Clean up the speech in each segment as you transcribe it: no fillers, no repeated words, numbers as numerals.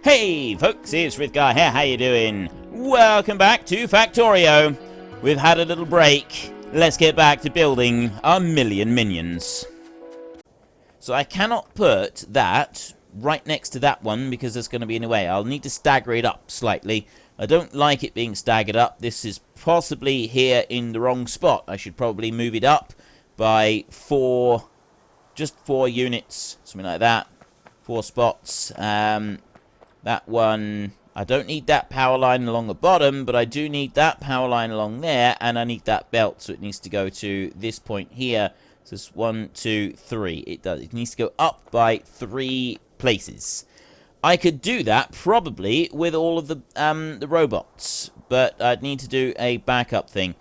Hey folks, it's Frithgar here, how you doing? Welcome back to Factorio. We've had a little break. Let's get back to building our million minions. So I cannot put that right next to that one because it's going to be in the way. I'll need to stagger it up slightly. I don't like it being staggered up. This is possibly here in the wrong spot. I should probably move it up by just 4 units, something like that. 4 spots. That one, I don't need that power line along the bottom, but I do need that power line along there, and I need that belt, so it needs to go to this point here. So it's 1, 2, 3. It does. It needs to go up by 3 places. I could do that probably with all of the robots, but I'd need to do a backup thing.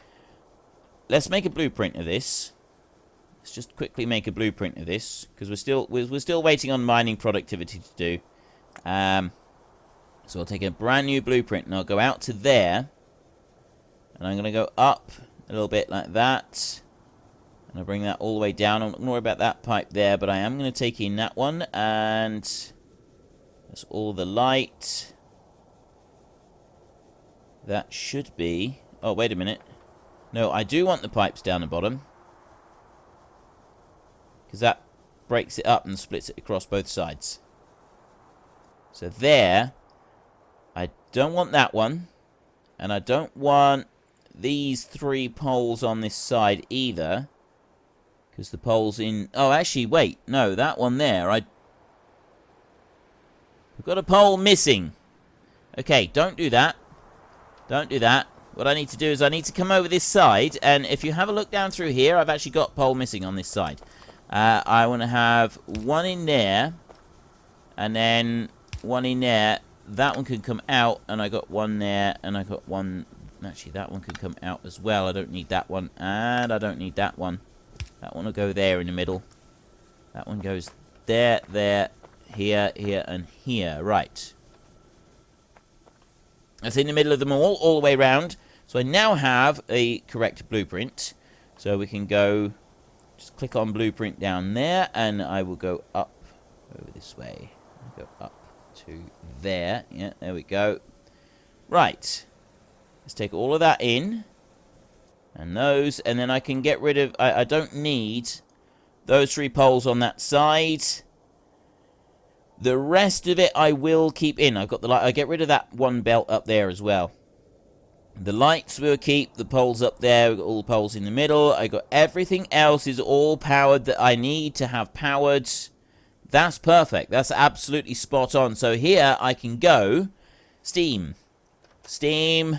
Let's make a blueprint of this. Let's just quickly make a blueprint of this because we're still waiting on mining productivity to do. So I'll take a brand new blueprint and I'll go out to there. And I'm going to go up a little bit like that. And I'll bring that all the way down. I'm not going to worry about that pipe there, but I am going to take in that one. And that's all the light. That should be... Oh, wait a minute. No, I do want the pipes down the bottom. Because that breaks it up and splits it across both sides. So there... I don't want that one, and I don't want these 3 poles on this side either, because the poles in... Oh, actually, wait, no, that one there, I've got a pole missing. Okay, don't do that. Don't do that. What I need to do is I need to come over this side, and if you have a look down through here, I've actually got pole missing on this side. I want to have 1 in there, and then 1 in there. That one can come out, and I got 1 there, and I got 1... Actually, that one can come out as well. I don't need that one, and I don't need that one. That one will go there in the middle. That one goes there, there, here, here, and here. Right. That's in the middle of them all the way around. So I now have a correct blueprint. So we can go... Just click on blueprint down there, and I will go up over this way. I'll go up to there. Yeah, there we go. Right. Let's take all of that in. And those. And then I can get rid of... I don't need those 3 poles on that side. The rest of it I will keep in. I've got the light. I get rid of that 1 belt up there as well. The lights we'll keep. The poles up there. We've got all the poles in the middle. I got everything else is all powered that I need to have powered. That's perfect. That's absolutely spot on. So here I can go steam. Steam.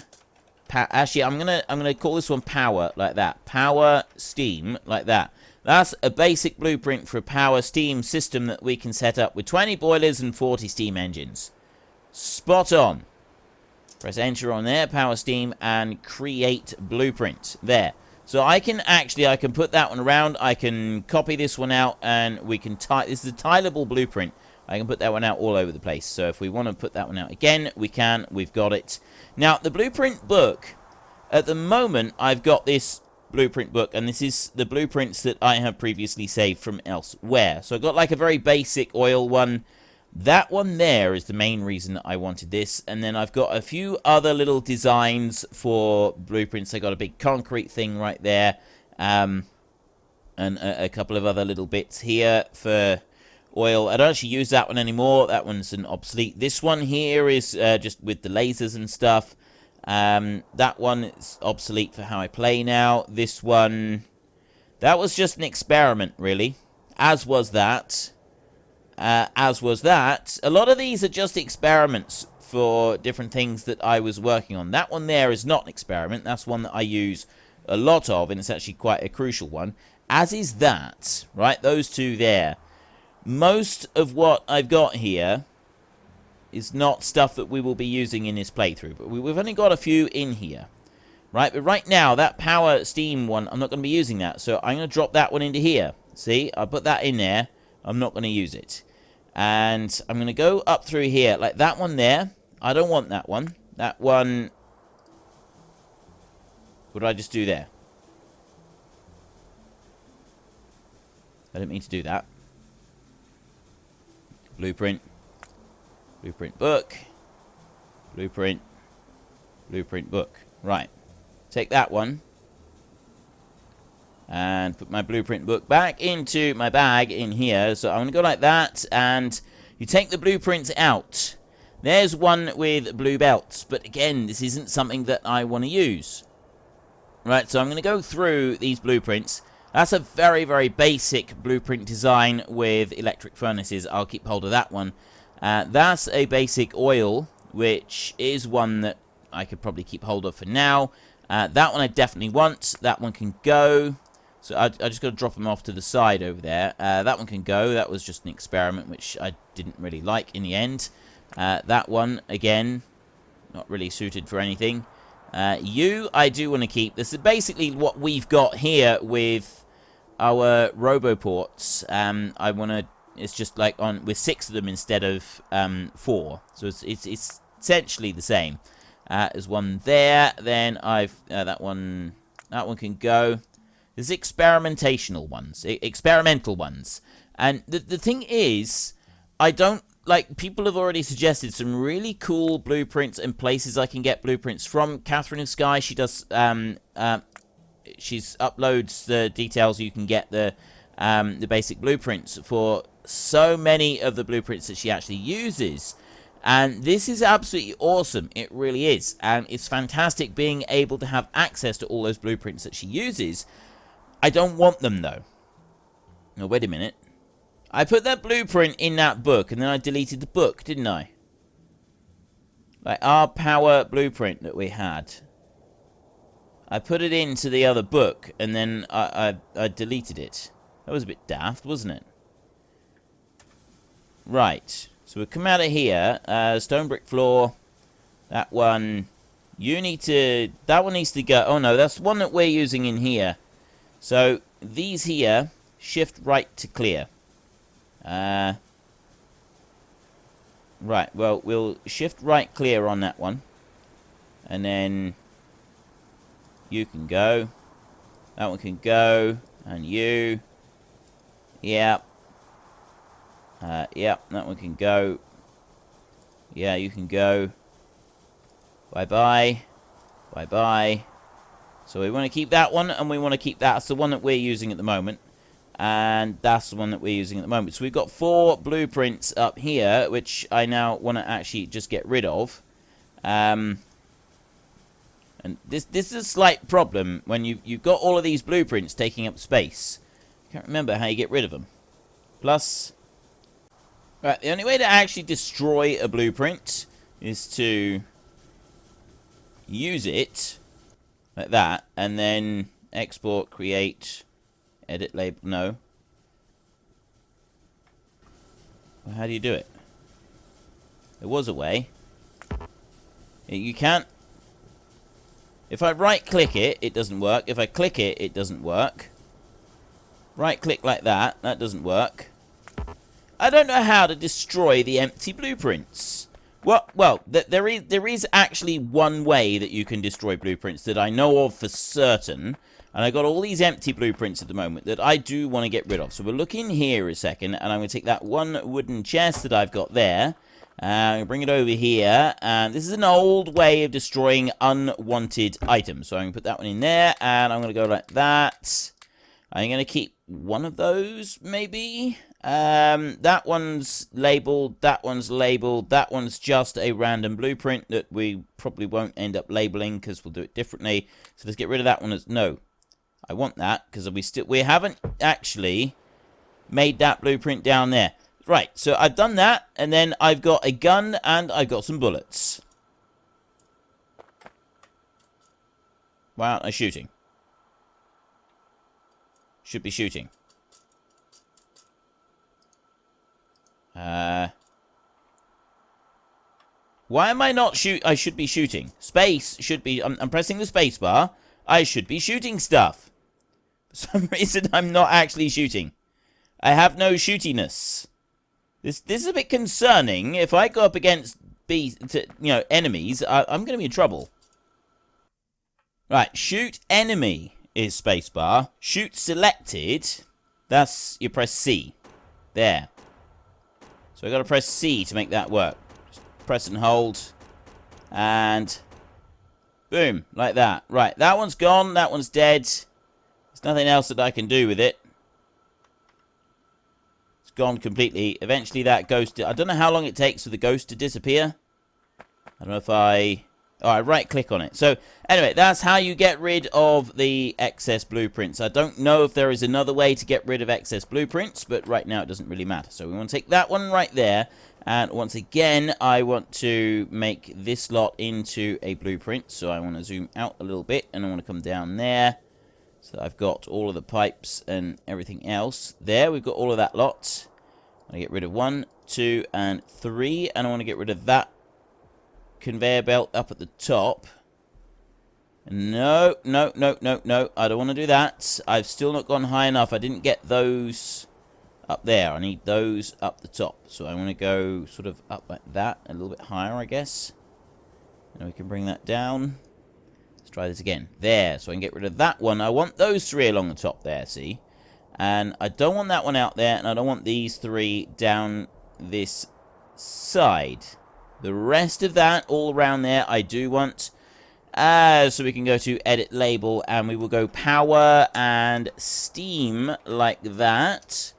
Actually, I'm gonna call this one power like that. Power steam like that. That's a basic blueprint for a power steam system that we can set up with 20 boilers and 40 steam engines. Spot on. Press enter on there, power steam, and create blueprint. There. So I can put that one around, I can copy this one out, and we can this is a tileable blueprint. I can put that one out all over the place. So if we want to put that one out again, we can, we've got it. Now, the blueprint book, at the moment, I've got this blueprint book, and this is the blueprints that I have previously saved from elsewhere. So I've got like a very basic oil one. That one there is the main reason that I wanted this. And then I've got a few other little designs for blueprints. I got a big concrete thing right there. And a couple of other little bits here for oil. I don't actually use that one anymore. That one's an obsolete. This one here is just with the lasers and stuff. That one is obsolete for how I play now. This one, that was just an experiment, really. As was that. A lot of these are just experiments for different things that I was working on. That one there is not an experiment. That's one that I use a lot of, and it's actually quite a crucial one. As is that, right? Those 2 there. Most of what I've got here is not stuff that we will be using in this playthrough, but we've only got a few in here, right? But right now, that power steam one, I'm not going to be using that, so I'm going to drop that one into here. See? I put that in there. I'm not going to use it. And I'm going to go up through here. Like that one there. I don't want that one. That one... What did I just do there? I didn't mean to do that. Blueprint. Blueprint book. Blueprint. Blueprint book. Right. Take that one. And put my blueprint book back into my bag in here. So I'm going to go like that. And you take the blueprints out. There's one with blue belts. But again, this isn't something that I want to use. Right, so I'm going to go through these blueprints. That's a very, very basic blueprint design with electric furnaces. I'll keep hold of that one. That's a basic oil, which is one that I could probably keep hold of for now. That one I definitely want. That one can go. So I just got to drop them off to the side over there. That one can go. That was just an experiment, which I didn't really like in the end. That one, again, not really suited for anything. You, I do want to keep. This is basically what we've got here with our roboports. I want to. It's just like on with 6 of them instead of 4. So it's essentially the same. There's one there. Then I've that one can go. There's experimental ones, and the thing is, I don't. Like, people have already suggested some really cool blueprints and places I can get blueprints from. Catherine of Sky, she does, she's uploads the details. You can get the basic blueprints for so many of the blueprints that she actually uses. And this is absolutely awesome. It really is. And it's fantastic being able to have access to all those blueprints that she uses. I don't want them, though. No, wait a minute. I put that blueprint in that book, and then I deleted the book, didn't I? Like, our power blueprint that we had. I put it into the other book, and then I deleted it. That was a bit daft, wasn't it? Right. So we'll come out of here. Stone brick floor. That one. You need to... That one needs to go... Oh, no, that's the one that we're using in here. So, these here, shift right to clear. Right, well, we'll shift right clear on that one. And then you can go. That one can go. And you. Yep. Yep, that one can go. Yeah, you can go. Bye-bye. Bye-bye. So we want to keep that one, and we want to keep that. That's the one that we're using at the moment. And that's the one that we're using at the moment. So we've got 4 blueprints up here, which I now want to actually just get rid of. And this is a slight problem when you've got all of these blueprints taking up space. I can't remember how you get rid of them. Plus, right, the only way to actually destroy a blueprint is to use it like that, and then export, create... Edit label, no. Well, how do you do it? There was a way. You can't... If I right-click it, it doesn't work. If I click it, it doesn't work. Right-click like that, that doesn't work. I don't know how to destroy the empty blueprints. Well, there is actually one way that you can destroy blueprints that I know of for certain. And I got all these empty blueprints at the moment that I do want to get rid of. So we'll look in here a second, and I'm going to take that one wooden chest that I've got there. I'm going to bring it over here. And this is an old way of destroying unwanted items. So I'm going to put that one in there, and I'm going to go like that. I'm going to keep one of those, maybe. That one's labeled, that one's labeled, that one's just a random blueprint that we probably won't end up labeling because we'll do it differently. So let's get rid of that one as... No. I want that, because we haven't actually made that blueprint down there. Right, so I've done that, and then I've got a gun, and I've got some bullets. Why aren't I shooting? Should be shooting. Why am I not I should be shooting. Space should be... I'm pressing the space bar. I should be shooting stuff. For some reason, I'm not actually shooting. I have no shootiness. This is a bit concerning. If I go up against enemies, I'm going to be in trouble. Right, shoot enemy is spacebar. Shoot selected. That's you press C. There. So I got to press C to make that work. press and hold. And boom, like that. Right, that one's gone. That one's dead. There's nothing else that I can do with it. It's gone completely. Eventually that ghost... I don't know how long it takes for the ghost to disappear. I don't know if I... Oh, I right-click on it. So, anyway, that's how you get rid of the excess blueprints. I don't know if there is another way to get rid of excess blueprints, but right now it doesn't really matter. So we want to take that one right there. And once again, I want to make this lot into a blueprint. So I want to zoom out a little bit, and I want to come down there. So I've got all of the pipes and everything else. There, we've got all of that lot. I want to get rid of 1, 2, and 3. And I want to get rid of that conveyor belt up at the top. No, no, no, no, no. I don't want to do that. I've still not gone high enough. I didn't get those up there. I need those up the top. So I want to go sort of up like that. A little bit higher, I guess. And we can bring that down. Let's try this again. There. So I can get rid of that one. I want those 3 along the top there, see? And I don't want that one out there. And I don't want these 3 down this side. The rest of that, all around there, I do want. So we can go to Edit Label, and we will go Power and Steam, like that.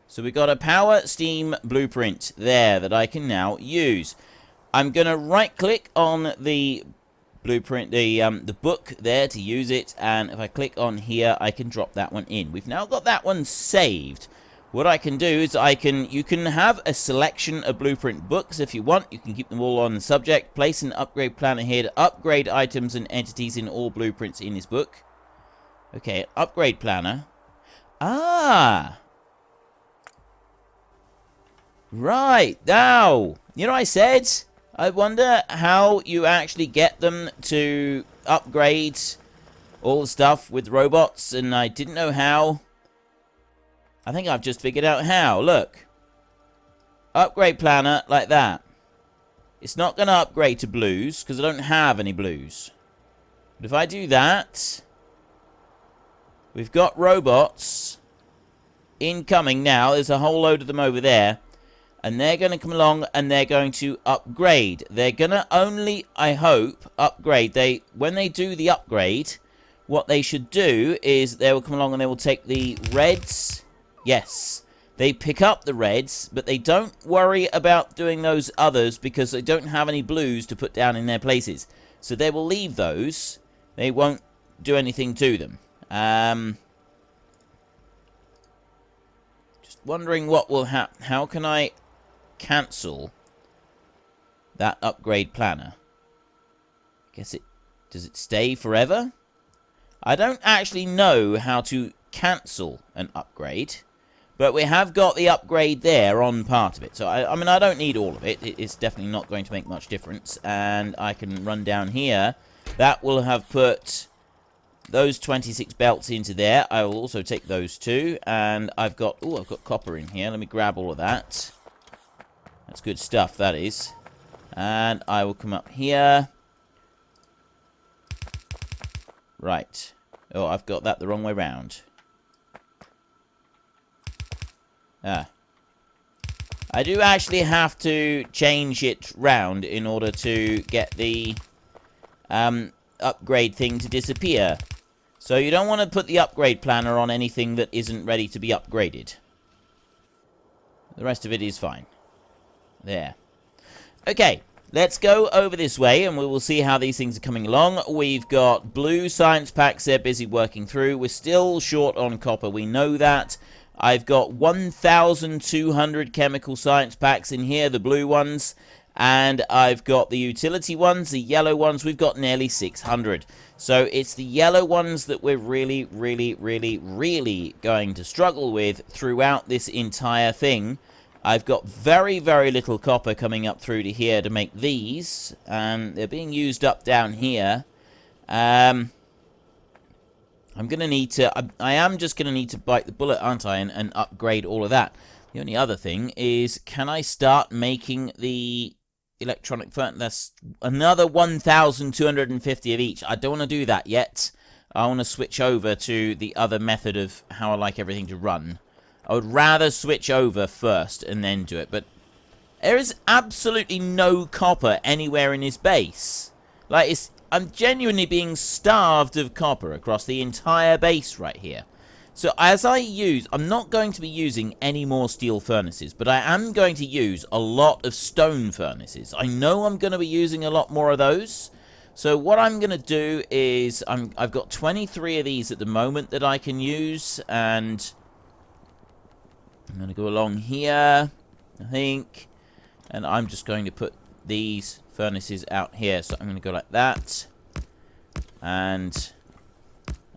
So we've got a Power Steam blueprint there that I can now use. I'm going to right-click on the blueprint, the book there to use it, and if I click on here, I can drop that one in. We've now got that one saved. What I can do is you can have a selection of blueprint books if you want. You can keep them all on the subject. Place an upgrade planner here to upgrade items and entities in all blueprints in this book. Okay, upgrade planner. Ah! Right, now, you know what I said? I wonder how you actually get them to upgrade all the stuff with robots, and I didn't know how. I think I've just figured out how. Look. Upgrade planner like that. It's not going to upgrade to blues because I don't have any blues. But if I do that, we've got robots incoming now. There's a whole load of them over there. And they're going to come along and they're going to upgrade. They're going to only, I hope, upgrade. When they do the upgrade, what they should do is they will come along and they will take the reds. Yes, they pick up the reds, but they don't worry about doing those others because they don't have any blues to put down in their places. So they will leave those. They won't do anything to them. Just wondering what will happen. How can I cancel that upgrade planner? Does it stay forever? I don't actually know how to cancel an upgrade. But we have got the upgrade there on part of it. So, I mean, I don't need all of it. It's definitely not going to make much difference. And I can run down here. That will have put those 26 belts into there. I will also take those 2. And I've got... Oh, I've got copper in here. Let me grab all of that. That's good stuff, that is. And I will come up here. Right. Oh, I've got that the wrong way round. I do actually have to change it round in order to get the upgrade thing to disappear. So you don't want to put the upgrade planner on anything that isn't ready to be upgraded. The rest of it is fine. There. Okay, let's go over this way and we will see how these things are coming along. We've got blue science packs they're busy working through. We're still short on copper, we know that. I've got 1,200 chemical science packs in here, the blue ones. And I've got the utility ones, the yellow ones, we've got nearly 600. So it's the yellow ones that we're really, really, really, really going to struggle with throughout this entire thing. I've got very, very little copper coming up through to here to make these. They're being used up down here. I'm going to need to... I am just going to need to bite the bullet, aren't I, and upgrade all of that. The only other thing is, can I start making the electronic furnace? That's another 1,250 of each. I don't want to do that yet. I want to switch over to the other method of how I like everything to run. I would rather switch over first and then do it, but There is absolutely no copper anywhere in his base. Like, I'm genuinely being starved of copper across the entire base right here. So as I'm not going to be using any more steel furnaces, but I am going to use a lot of stone furnaces. I know I'm going to be using a lot more of those. So what I'm going to do is, I've got 23 of these at the moment that I can use, and I'm going to go along here, I think, and I'm just going to put these furnaces out here. So I'm going to go like that, and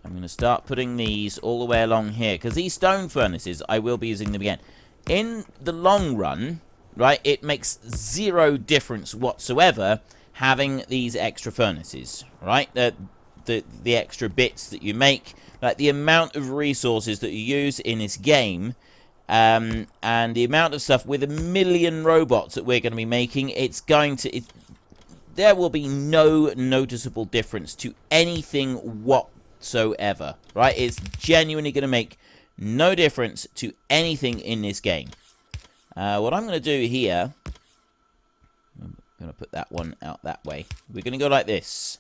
I'm going to start putting these all the way along here, because these stone furnaces, I will be using them again. In the long run, right, it makes zero difference whatsoever having these extra furnaces, right? The extra bits that you make, like the amount of resources that you use in this game, and the amount of stuff with 1 million robots that we're going to be making, there will be no noticeable difference to anything whatsoever, right? It's genuinely going to make no difference to anything in this game. What I'm going to do here, I'm going to put that one out that way. We're going to go like this.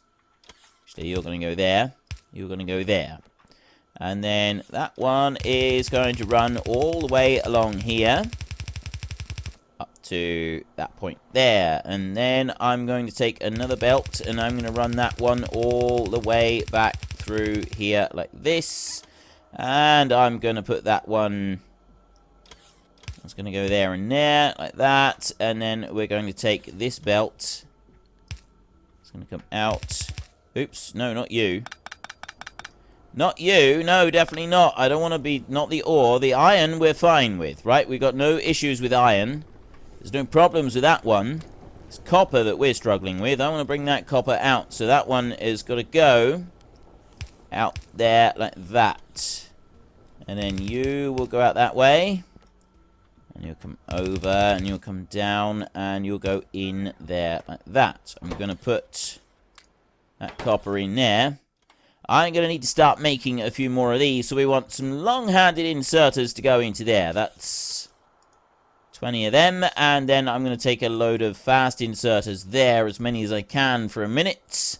Actually, you're going to go there. You're going to go there. And then that one is going to run all the way along here up to that point there. And then I'm going to take another belt and I'm going to run that one all the way back through here like this. And I'm going to put that one, it's going to go there and there like that. And then we're going to take this belt. It's going to come out. Oops, no, not you. Not you. No, definitely not. I don't want to be... Not the ore. The iron we're fine with, right? We've got no issues with iron. There's no problems with that one. It's copper that we're struggling with. I want to bring that copper out. So that one is got to go out there like that. And then you will go out that way. And you'll come over and you'll come down and you'll go in there like that. I'm going to put that copper in there. I'm going to need to start making a few more of these, so we want some long-handed inserters to go into there. That's 20 of them, and then I'm going to take a load of fast inserters there, as many as I can for a minute.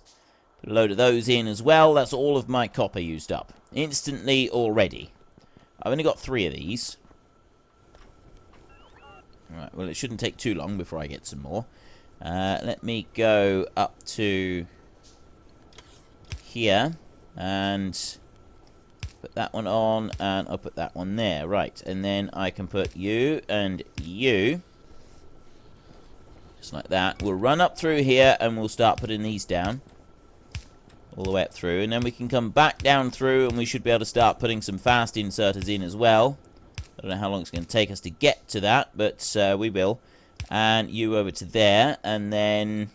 Put a load of those in as well. That's all of my copper used up instantly already. I've only got 3 of these. Alright, well, it shouldn't take too long before I get some more. Let me go up to here. And put that one on, and I'll put that one there. Right, and then I can put you and you. Just like that. We'll run up through here, and we'll start putting these down. All the way up through. And then we can come back down through, and we should be able to start putting some fast inserters in as well. I don't know how long it's going to take us to get to that, but we will. And you over to there, and then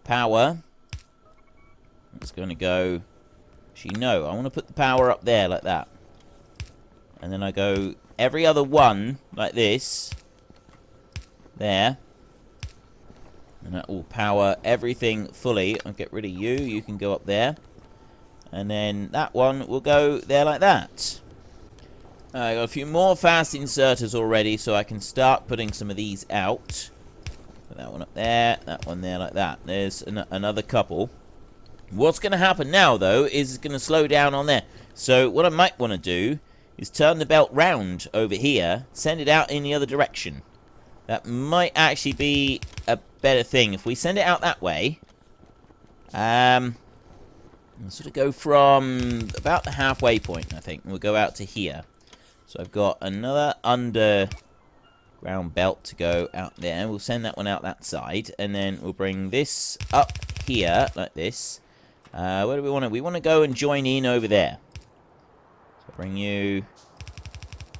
power. It's going to go... Actually, no, I want to put the power up there like that. And then I go every other one like this. There. And that will power everything fully. I'll get rid of you. You can go up there. And then that one will go there like that. I got a few more fast inserters already, so I can start putting some of these out. Put that one up there. That one there like that. There's another couple. What's going to happen now, though, is it's going to slow down on there. So what I might want to do is turn the belt round over here, send it out in the other direction. That might actually be a better thing. If we send it out that way, we'll sort of go from about the halfway point, I think. We'll go out to here. So I've got another underground belt to go out there. We'll send that one out that side, and then we'll bring this up here like this. Where do we want to? We want to go and join in over there. So bring you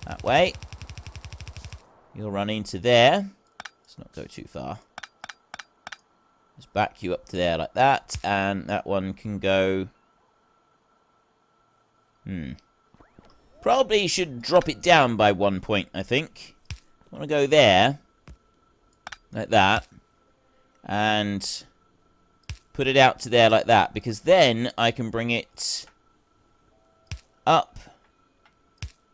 that way. You'll run into there. Let's not go too far. Just back you up to there like that. And that one can go... Probably should drop it down by 1 point, I think. I want to go there. Like that. And... put it out to there like that, because then I can bring it up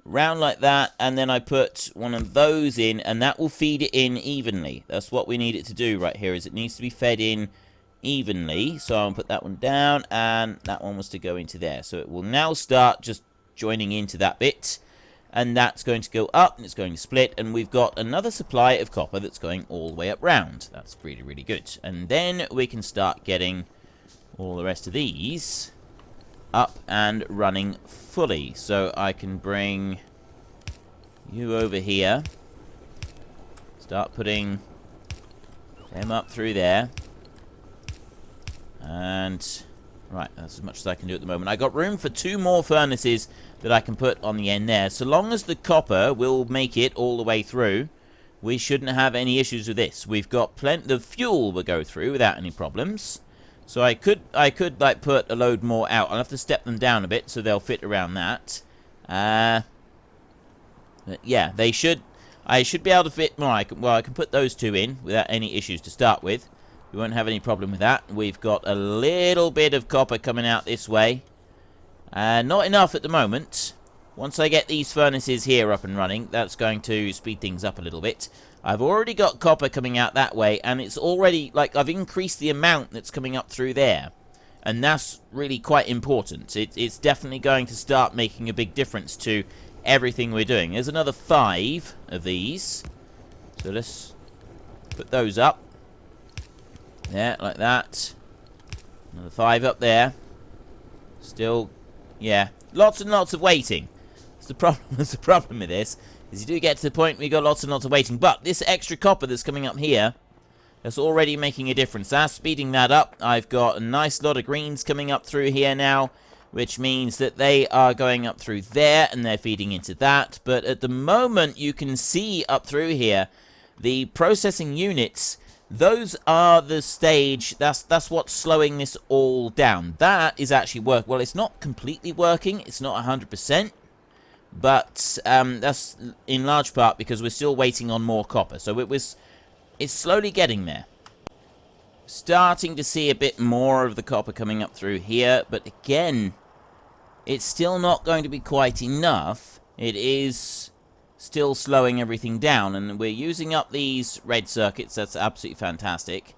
round like that, and then I put one of those in, and that will feed it in evenly. That's what we need it to do right here, is it needs to be fed in evenly. So I'll put that one down, and that one was to go into there. So it will now start just joining into that bit, and that's going to go up, and it's going to split, and we've got another supply of copper that's going all the way up round. That's really, really good. And then we can start getting all the rest of these up and running fully. So I can bring you over here, start putting them up through there, and right, that's as much as I can do at the moment. I got room for 2 more furnaces that I can put on the end there. So long as the copper will make it all the way through, we shouldn't have any issues with this. We've got plenty of fuel will go through without any problems. So I could like put a load more out. I'll have to step them down a bit so they'll fit around that. But yeah, they should. I should be able to fit more. Well, I can put those 2 in without any issues to start with. We won't have any problem with that. We've got a little bit of copper coming out this way. Not enough at the moment. Once I get these furnaces here up and running, that's going to speed things up a little bit. I've already got copper coming out that way, and it's already, like, I've increased the amount that's coming up through there. And that's really quite important. It's definitely going to start making a big difference to everything we're doing. There's another 5 of these. So let's put those up. There, like that. Another 5 up there. Still, yeah, lots and lots of waiting. That's the problem. That's the problem with this. Is you do get to the point where you got lots and lots of waiting. But this extra copper that's coming up here, that's already making a difference. That's speeding that up. I've got a nice lot of greens coming up through here now, which means that they are going up through there, and they're feeding into that. But at the moment, you can see up through here, the processing units, those are the stage, that's what's slowing this all down. That is actually well, it's not completely working, it's not 100%, but that's in large part because we're still waiting on more copper. So it's slowly getting there. Starting to see a bit more of the copper coming up through here, but again, it's still not going to be quite enough. It is still slowing everything down, and we're using up these red circuits. That's absolutely fantastic.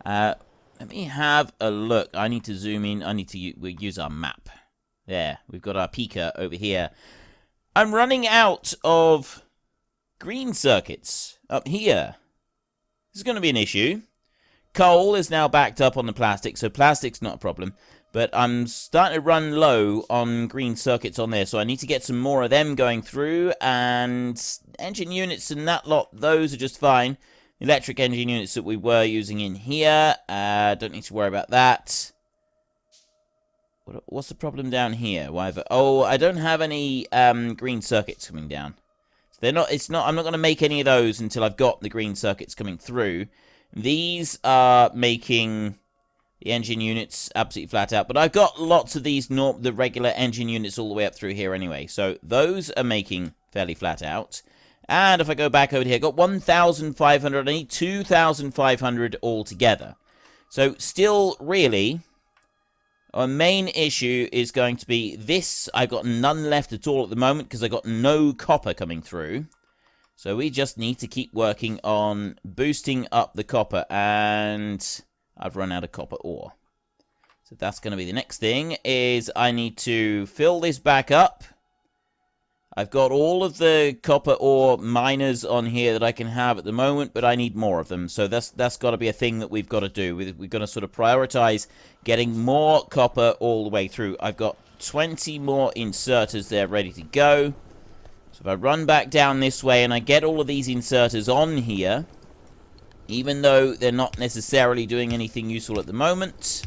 Let me have a look. I need to zoom in. I need to use our map. There, we've got our peaker over here. I'm running out of green circuits up here. This is going to be an issue. Coal is now backed up on the plastic, so plastic's not a problem. But I'm starting to run low on green circuits on there, so I need to get some more of them going through. And engine units and that lot, those are just fine. Electric engine units that we were using in here, don't need to worry about that. What's the problem down here? Oh, I don't have any green circuits coming down. So they're not. It's not. I'm not going to make any of those until I've got the green circuits coming through. These are making the engine units absolutely flat out, but I've got lots of these, the regular engine units all the way up through here anyway. So those are making fairly flat out. And if I go back over here, I've got 1,500. I need 2,500 altogether. So still, really, our main issue is going to be this. I've got none left at all at the moment because I've got no copper coming through. So we just need to keep working on boosting up the copper, and I've run out of copper ore. So that's going to be the next thing, is I need to fill this back up. I've got all of the copper ore miners on here that I can have at the moment, but I need more of them. So that's got to be a thing that we've got to do. We've got to sort of prioritize getting more copper all the way through. I've got 20 more inserters there ready to go. So if I run back down this way and I get all of these inserters on here, even though they're not necessarily doing anything useful at the moment,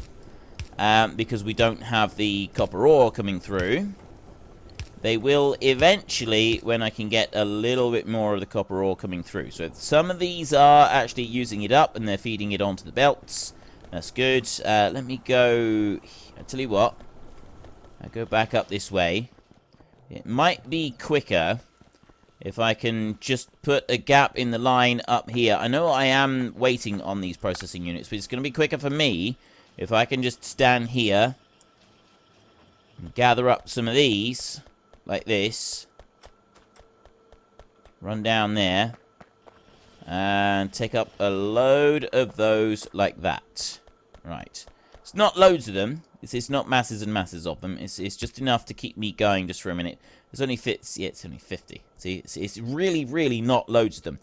because we don't have the copper ore coming through, they will eventually, when I can get a little bit more of the copper ore coming through. So some of these are actually using it up and they're feeding it onto the belts. That's good. Let me go, I tell you what, I go back up this way. It might be quicker if I can just put a gap in the line up here. I know I am waiting on these processing units, but it's going to be quicker for me if I can just stand here and gather up some of these, like this. Run down there. And take up a load of those like that. Right. It's not loads of them. It's not masses and masses of them. It's just enough to keep me going just for a minute. It's only fits. Yeah, it's only 50. See, it's really, really not loads of them.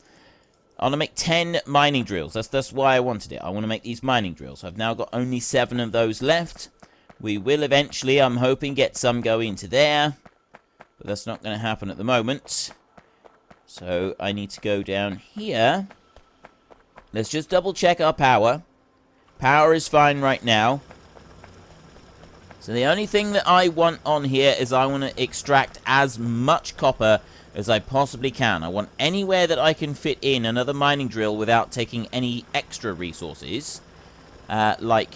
I want to make 10 mining drills. That's why I wanted it. I want to make these mining drills. I've now got only 7 of those left. We will eventually, I'm hoping, get some going into there. But that's not going to happen at the moment. So I need to go down here. Let's just double check our power. Power is fine right now. So the only thing that I want on here is I want to extract as much copper as I possibly can. I want anywhere that I can fit in another mining drill without taking any extra resources. Like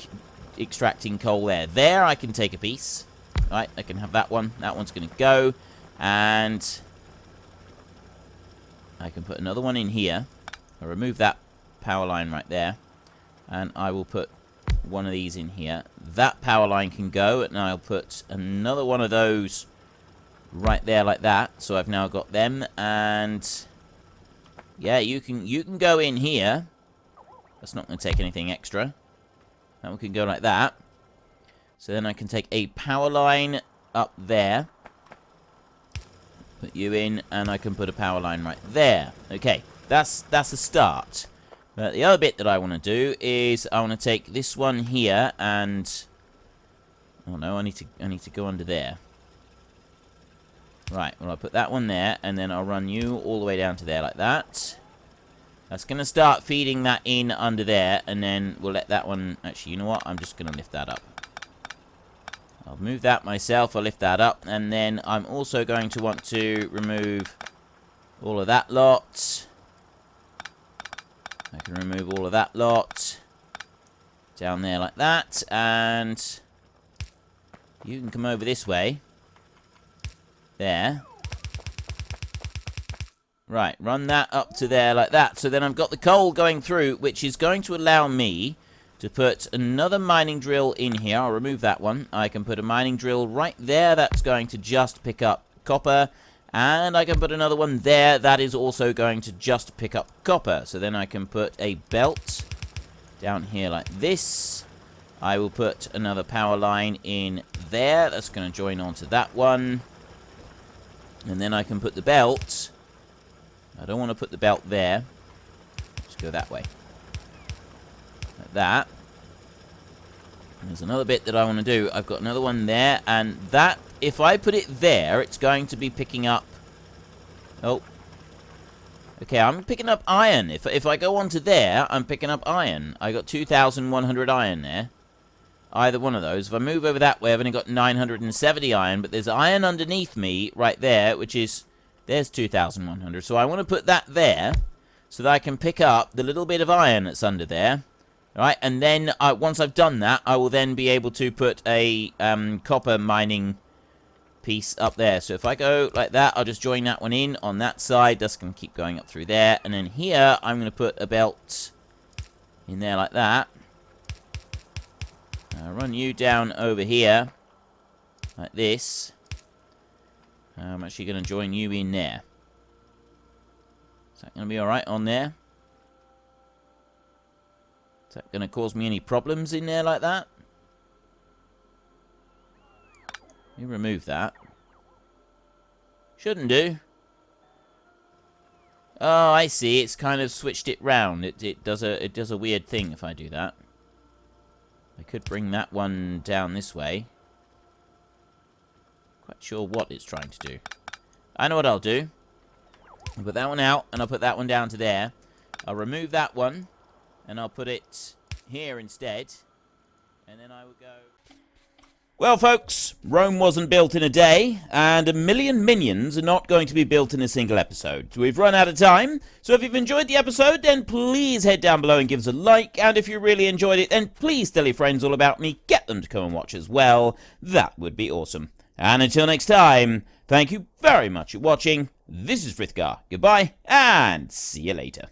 extracting coal there. There I can take a piece. Right, I can have that one. That one's going to go. And I can put another one in here. I'll remove that power line right there. And I will put one of these in here. That power line can go, and I'll put another one of those right there like that. So I've now got them, and yeah, you can go in here. That's not going to take anything extra. That one can go like that. So then I can take a power line up there. Put you in, and I can put a power line right there. Okay, that's a start. But the other bit that I want to do is I want to take this one here and... Oh no, I need to go under there. Right, well I'll put that one there, and then I'll run you all the way down to there like that. That's going to start feeding that in under there, and then we'll let that one... Actually, you know what? I'm just going to lift that up. I'll move that myself, I'll lift that up, and then I'm also going to want to remove all of that lot. I can remove all of that lot down there like that, and you can come over this way. There. Right, run that up to there like that. So then I've got the coal going through, which is going to allow me to put another mining drill in here. I'll remove that one. I can put a mining drill right there. That's going to just pick up copper. And I can put another one there. That is also going to just pick up copper. So then I can put a belt down here like this. I will put another power line in there. That's going to join onto that one. And then I can put the belt. I don't want to put the belt there. Let's go that way. Like that. And there's another bit that I want to do. I've got another one there. And that, if I put it there, it's going to be picking up... Oh. Okay, I'm picking up iron. If I go onto there, I'm picking up iron. I got 2,100 iron there. Either one of those. If I move over that way, I've only got 970 iron. But there's iron underneath me right there, which is... There's 2,100. So I want to put that there so that I can pick up the little bit of iron that's under there. Right, and then once I've done that, I will then be able to put a copper mining piece up there. So if I go like that, I'll just join that one in on that side. That's going to keep going up through there. And then here, I'm going to put a belt in there like that. I'll run you down over here like this. I'm actually going to join you in there. Is that going to be alright on there? Is that going to cause me any problems in there like that? Let me remove that. Shouldn't do. Oh, I see. It's kind of switched it round. It does a weird thing if I do that. I could bring that one down this way. Quite sure what it's trying to do. I know what I'll do. I'll put that one out, and I'll put that one down to there. I'll remove that one, and I'll put it here instead. And then I will go... Well, folks, Rome wasn't built in a day, and 1,000,000 minions are not going to be built in a single episode. We've run out of time, so if you've enjoyed the episode, then please head down below and give us a like, and if you really enjoyed it, then please tell your friends all about me, get them to come and watch as well. That would be awesome. And until next time, thank you very much for watching. This is Frithgar. Goodbye, and see you later.